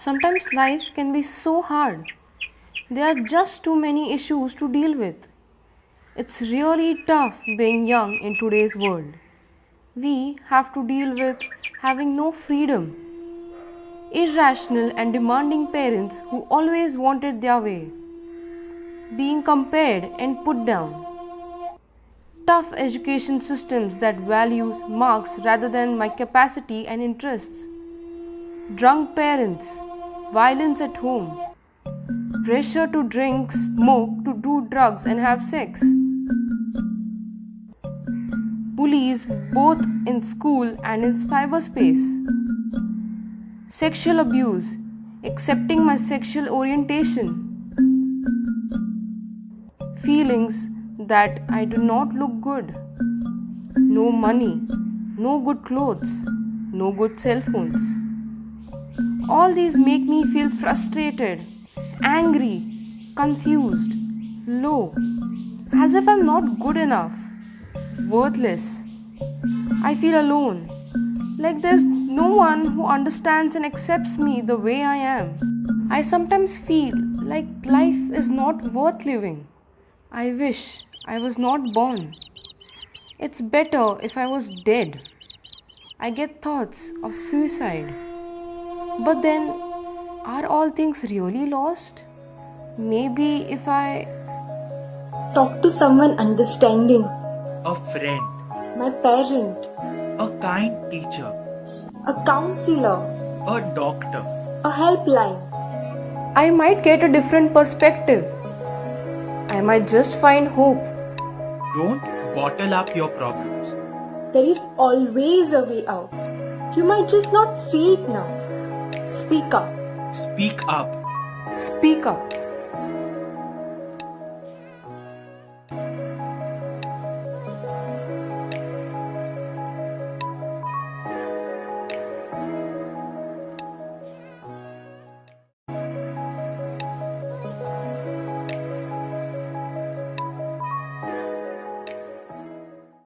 Sometimes life can be so hard. There are just too many issues to deal with. It's really tough being young in today's world. We have to deal with having no freedom, irrational and demanding parents who always wanted their way, being compared and put down, tough education systems that values marks rather than my capacity and interests, drunk parents, violence at home, pressure to drink, smoke, to do drugs and have sex, bullies both in school and in cyberspace, sexual abuse, accepting my sexual orientation, feelings that I do not look good, no money, no good clothes, no good cell phones. All these make me feel frustrated, angry, confused, low, as if I'm not good enough, worthless. I feel alone, like there's no one who understands and accepts me the way I am. I sometimes feel like life is not worth living. I wish I was not born. It's better if I was dead. I get thoughts of suicide. But then, are all things really lost? Maybe if I talk to someone understanding, a friend, my parent, a kind teacher, a counselor, a doctor. a helpline. I might get a different perspective. I might just find hope. Don't bottle up your problems. There is always a way out. You might just not see it now. Speak up. Speak up. Speak up.